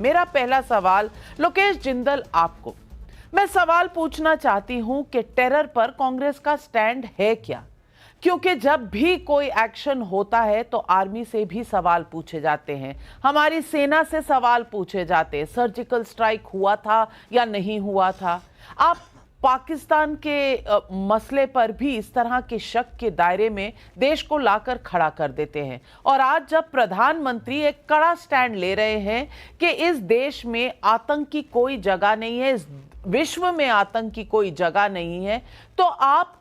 मेरा पहला सवाल लोकेश जिंदल आपको, मैं सवाल पूछना चाहती हूं कि टेरर पर कांग्रेस का स्टैंड है क्या? क्योंकि जब भी कोई एक्शन होता है तो आर्मी से भी सवाल पूछे जाते हैं, हमारी सेना से सवाल पूछे जाते हैं, सर्जिकल स्ट्राइक हुआ था या नहीं हुआ था। आप पाकिस्तान के मसले पर भी इस तरह के शक के दायरे में देश को लाकर खड़ा कर देते हैं, और आज जब प्रधानमंत्री एक कड़ा स्टैंड ले रहे हैं कि इस देश में आतंक की कोई जगह नहीं है, इस विश्व में आतंक की कोई जगह नहीं है, तो आप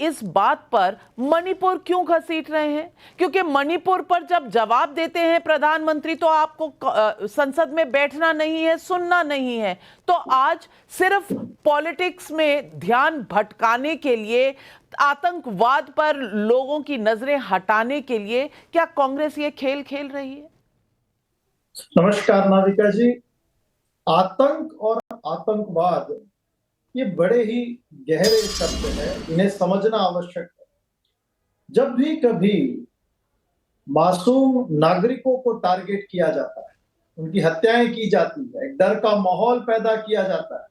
इस बात पर मणिपुर क्यों घसीट रहे हैं? क्योंकि मणिपुर पर जब जवाब देते हैं प्रधानमंत्री तो आपको संसद में बैठना नहीं है, सुनना नहीं है। तो आज सिर्फ पॉलिटिक्स में ध्यान भटकाने के लिए, आतंकवाद पर लोगों की नजरें हटाने के लिए क्या कांग्रेस ये खेल खेल रही है? नमस्कार नाविका जी। आतंक और आतंकवाद ये बड़े ही गहरे शब्द हैं, इन्हें समझना आवश्यक है। जब भी कभी मासूम नागरिकों को टारगेट किया जाता है, उनकी हत्याएं की जाती है, एक डर का माहौल पैदा किया जाता है,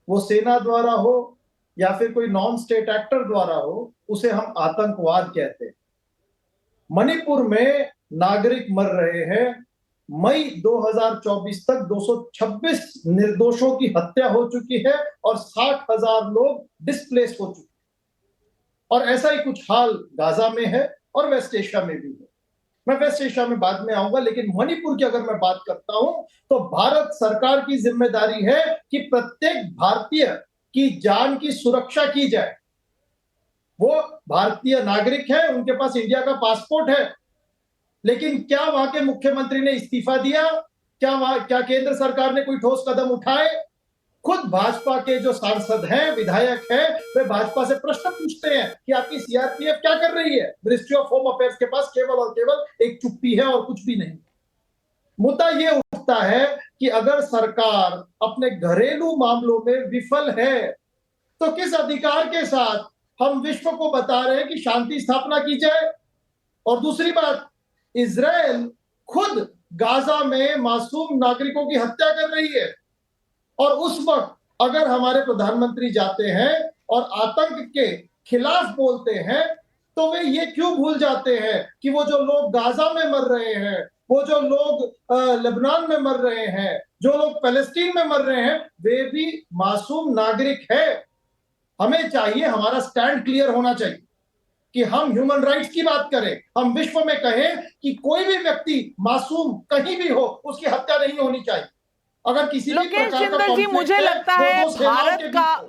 वो सेना द्वारा हो या फिर कोई नॉन स्टेट एक्टर द्वारा हो, उसे हम आतंकवाद कहते हैं। मणिपुर में नागरिक मर रहे हैं। मई 2024 तक 226 निर्दोषों की हत्या हो चुकी है और 60,000 लोग डिस्प्लेस हो चुके हैं। और ऐसा ही कुछ हाल गाजा में है और वेस्ट एशिया में भी है। मैं वेस्ट एशिया में बाद में आऊंगा, लेकिन मणिपुर की अगर मैं बात करता हूं तो भारत सरकार की जिम्मेदारी है कि प्रत्येक भारतीय की जान की सुरक्षा की जाए। वो भारतीय नागरिक है, उनके पास इंडिया का पासपोर्ट है, लेकिन क्या वहां के मुख्यमंत्री ने इस्तीफा दिया? क्या केंद्र सरकार ने कोई ठोस कदम उठाए? खुद भाजपा के जो सांसद हैं, विधायक हैं, वे भाजपा से प्रश्न पूछते हैं कि आपकी सीआरपीएफ क्या कर रही है? मिनिस्ट्री ऑफ होम अफेयर्स के पास केवल और केवल एक चुप्पी है और कुछ भी नहीं। मुद्दा ये उठता है कि अगर सरकार अपने घरेलू मामलों में विफल है तो किस अधिकार के साथ हम विश्व को बता रहे हैं कि शांति स्थापना की जाए? और दूसरी बात, इजराइल खुद गाजा में मासूम नागरिकों की हत्या कर रही है, और उस वक्त अगर हमारे प्रधानमंत्री जाते हैं और आतंक के खिलाफ बोलते हैं तो वे ये क्यों भूल जाते हैं कि वो जो लोग गाजा में मर रहे हैं, वो जो लोग लेबनान में मर रहे हैं, जो लोग फलस्तीन में मर रहे हैं, वे भी मासूम नागरिक हैं। हमें चाहिए, हमारा स्टैंड क्लियर होना चाहिए कि हम ह्यूमन राइट्स की बात करें, हम विश्व में कहें कि कोई भी व्यक्ति मासूम कहीं भी हो उसकी हत्या नहीं होनी चाहिए। अगर किसी लोकेश जिंदल जी, मुझे लगता है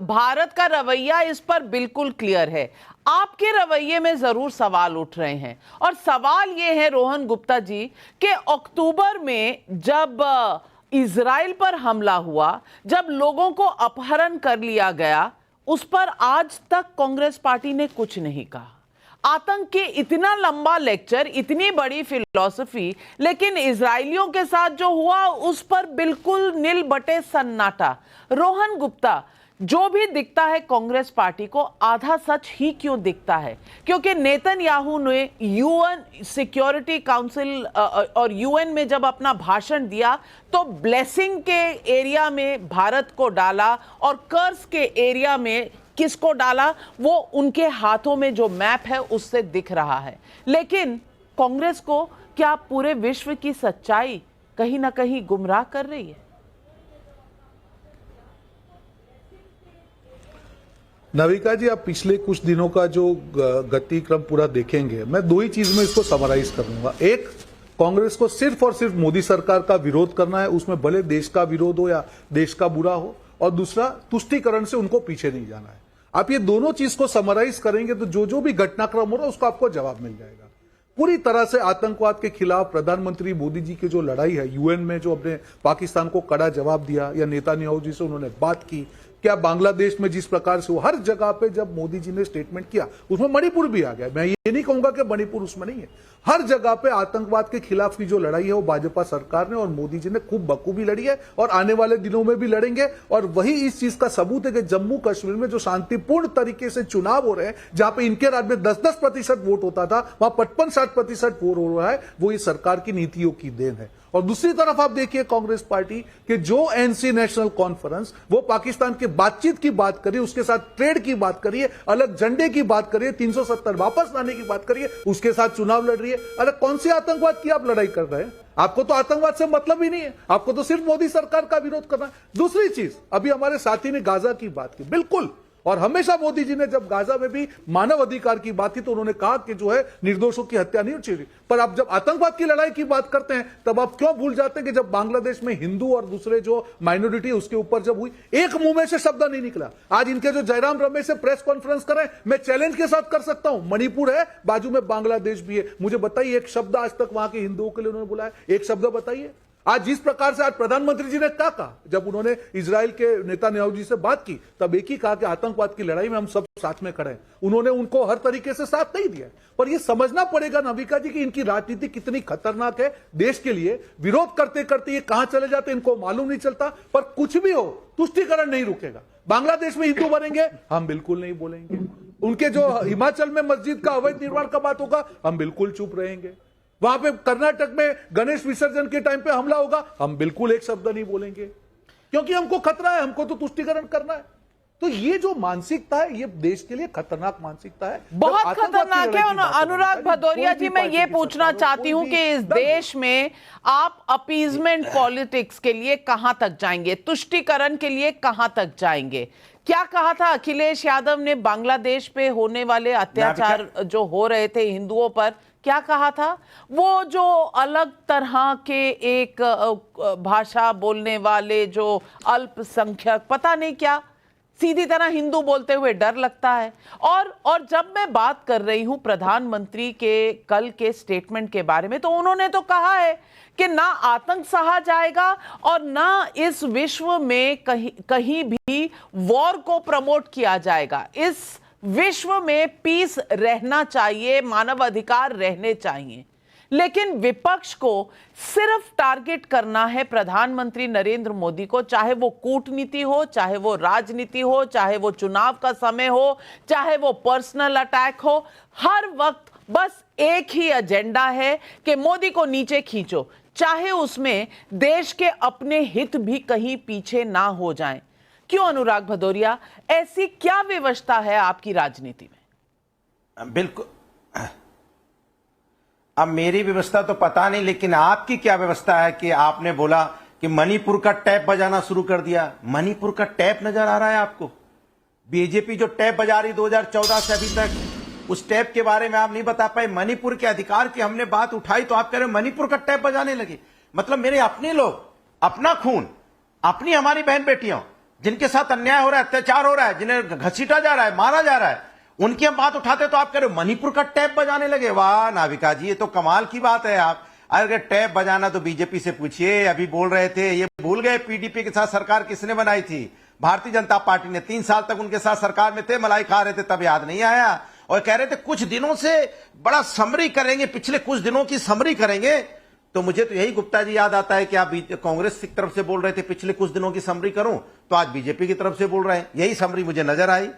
भारत का रवैया इस पर बिल्कुल क्लियर है। आपके रवैये में जरूर सवाल उठ रहे हैं, और सवाल ये है रोहन गुप्ता जी कि अक्टूबर में जब इजराइल पर हमला हुआ, जब लोगों को अपहरण कर लिया गया, उस पर आज तक कांग्रेस पार्टी ने कुछ नहीं कहा। आतंक के इतना लंबा लेक्चर, इतनी बड़ी फिलॉसफी, लेकिन इजरायलियों के साथ जो हुआ उस पर बिल्कुल नील बटे सन्नाटा। रोहन गुप्ता, जो भी दिखता है कांग्रेस पार्टी को आधा सच ही क्यों दिखता है? क्योंकि नेतन्याहू ने यूएन सिक्योरिटी काउंसिल और यूएन में जब अपना भाषण दिया तो ब्लेसिंग के एरिया में भारत को डाला और कर्स के एरिया में किसको डाला, वो उनके हाथों में जो मैप है उससे दिख रहा है। लेकिन कांग्रेस को क्या पूरे विश्व की सच्चाई कहीं ना कहीं गुमराह कर रही है? नविका जी, आप पिछले कुछ दिनों का जो गति क्रम पूरा देखेंगे, मैं दो ही चीज में इसको समराइज करूंगा। एक, कांग्रेस को सिर्फ और सिर्फ मोदी सरकार का विरोध करना है, उसमें भले देश का विरोध हो या देश का बुरा हो, और दूसरा, तुष्टीकरण से उनको पीछे नहीं जाना है। आप ये दोनों चीज को समराइज करेंगे तो जो भी घटनाक्रम हो रहा है उसको आपको जवाब मिल जाएगा। पूरी तरह से आतंकवाद के खिलाफ प्रधानमंत्री मोदी जी की जो लड़ाई है, यूएन में जो अपने पाकिस्तान को कड़ा जवाब दिया, या नेतन्याहू जी से उन्होंने बात की, क्या बांग्लादेश में जिस प्रकार से हर जगह पे जब मोदी जी ने स्टेटमेंट किया, उसमें मणिपुर भी आ गया। मैं ये नहीं कहूंगा कि मणिपुर उसमें नहीं है। हर जगह पे आतंकवाद के खिलाफ की जो लड़ाई है वो भाजपा सरकार ने और मोदी जी ने खूब बखूबी लड़ी है, और आने वाले दिनों में भी लड़ेंगे। और वही इस चीज का सबूत है कि जम्मू कश्मीर में जो शांतिपूर्ण तरीके से चुनाव हो रहे हैं, जहां पे इनके राज्य में 10-10% वोट होता था, वहां 55-60% वोट हो रहा है, वो इस सरकार की नीतियों की देन है। और दूसरी तरफ आप देखिए कांग्रेस पार्टी के जो एनसी नेशनल कॉन्फ्रेंस, वो पाकिस्तान के बातचीत की बात करिए, उसके साथ ट्रेड की बात करिए, अलग झंडे की बात करिए, 370 वापस लाने की बात करिए, उसके साथ चुनाव लड़ रही है। अरे कौन सी आतंकवाद की आप लड़ाई कर रहे हैं? आपको तो आतंकवाद से मतलब ही नहीं है, आपको तो सिर्फ मोदी सरकार का विरोध करना है। दूसरी चीज, अभी हमारे साथी ने गाजा की बात की, बिल्कुल, और हमेशा मोदी जी ने जब गाजा में भी मानव अधिकार की बात की तो उन्होंने कहा कि जो है निर्दोषों की हत्या नहीं चाहिए, पर अब जब आतंकवाद की लड़ाई की बात करते हैं तब आप क्यों भूल जाते हैं कि जब बांग्लादेश में हिंदू और दूसरे जो माइनॉरिटी उसके ऊपर जब हुई, एक मुंह में से शब्द नहीं निकला। आज इनके जो जयराम रमेश से प्रेस कॉन्फ्रेंस करें, मैं चैलेंज के साथ कर सकता हूं, मणिपुर है, बाजू में बांग्लादेश भी है, मुझे बताइए एक शब्द आज तक वहां के हिंदुओं के लिए उन्होंने बुलाया, एक शब्द बताइए। आज जिस प्रकार से आज प्रधानमंत्री जी ने क्या कहा, जब उन्होंने इजराइल के नेतान्याहू जी से बात की तब एक ही कहा कि आतंकवाद की लड़ाई में हम सब साथ में खड़े हैं। उन्होंने उनको हर तरीके से साथ नहीं दिया, पर यह समझना पड़ेगा नविका जी कि इनकी राजनीति कितनी खतरनाक है देश के लिए। विरोध करते करते ये कहां चले जाते इनको मालूम नहीं चलता, पर कुछ भी हो तुष्टीकरण नहीं रुकेगा। बांग्लादेश में हिंदू बनेंगे, हम बिल्कुल नहीं बोलेंगे। उनके जो हिमाचल में मस्जिद का अवैध निर्माण का बात होगा, हम बिल्कुल चुप रहेंगे। वहां पे कर्नाटक में गणेश विसर्जन के टाइम पे हमला होगा, हम बिल्कुल एक शब्द नहीं बोलेंगे, क्योंकि हमको खतरा है, हमको तो तुष्टीकरण करना है। तो ये जो मानसिकता है ये देश के लिए खतरनाक मानसिकता है, बहुत खतरनाक है। अनुराग भदौरिया जी, मैं ये पूछना चाहती हूं कि इस देश में आप अपीजमेंट पॉलिटिक्स के लिए कहां तक जाएंगे, तुष्टीकरण के लिए कहां तक जाएंगे? क्या कहा था अखिलेश यादव ने बांग्लादेश पे होने वाले अत्याचार जो हो रहे थे हिंदुओं पर, क्या कहा था? वो जो अलग तरह के एक भाषा बोलने वाले जो अल्पसंख्यक, पता नहीं क्या, सीधी तरह हिंदू बोलते हुए डर लगता है। और जब मैं बात कर रही हूं प्रधानमंत्री के कल के स्टेटमेंट के बारे में, तो उन्होंने तो कहा है कि ना आतंक सहा जाएगा और ना इस विश्व में कहीं भी वॉर को प्रमोट किया जाएगा। इस विश्व में पीस रहना चाहिए, मानव अधिकार रहने चाहिए। लेकिन विपक्ष को सिर्फ टारगेट करना है प्रधानमंत्री नरेंद्र मोदी को, चाहे वो कूटनीति हो, चाहे वो राजनीति हो, चाहे वो चुनाव का समय हो, चाहे वो पर्सनल अटैक हो। हर वक्त बस एक ही एजेंडा है कि मोदी को नीचे खींचो, चाहे उसमें देश के अपने हित भी कहीं पीछे ना हो जाएं। क्यों अनुराग भदौरिया, ऐसी क्या व्यवस्था है आपकी राजनीति में? बिल्कुल, अब मेरी व्यवस्था तो पता नहीं, लेकिन आपकी क्या व्यवस्था है कि आपने बोला कि मणिपुर का टैप बजाना शुरू कर दिया। मणिपुर का टैप नजर आ रहा है आपको? बीजेपी जो टैप बजा रही 2014 से अभी तक, उस टैप के बारे में आप नहीं बता पाए। मणिपुर के अधिकार की हमने बात उठाई तो आप कह रहे हो मणिपुर का टैप बजाने लगे। मतलब मेरे अपने लोग, अपना खून, अपनी हमारी बहन बेटियों जिनके साथ अन्याय हो रहा है, अत्याचार हो रहा है, जिन्हें घसीटा जा रहा है, मारा जा रहा है, उनकी हम बात उठाते तो आप कह रहे हो मणिपुर का टैप बजाने लगे। वाह नाविका जी, ये तो कमाल की बात है। आप अगर टैप बजाना तो बीजेपी से पूछिए, अभी बोल रहे थे, ये भूल गए पीडीपी के साथ सरकार किसने बनाई थी? भारतीय जनता पार्टी ने। 3 साल तक उनके साथ सरकार में थे, मलाई खा रहे थे, तब याद नहीं आया। और कह रहे थे कुछ दिनों से बड़ा समरी करेंगे, पिछले कुछ दिनों की समरी करेंगे। तो मुझे तो यही गुप्ता जी याद आता है कि आप कांग्रेस की तरफ से बोल रहे थे पिछले कुछ दिनों की समरी करूं, तो आज बीजेपी की तरफ से बोल रहे हैं। यही समरी मुझे नजर आई।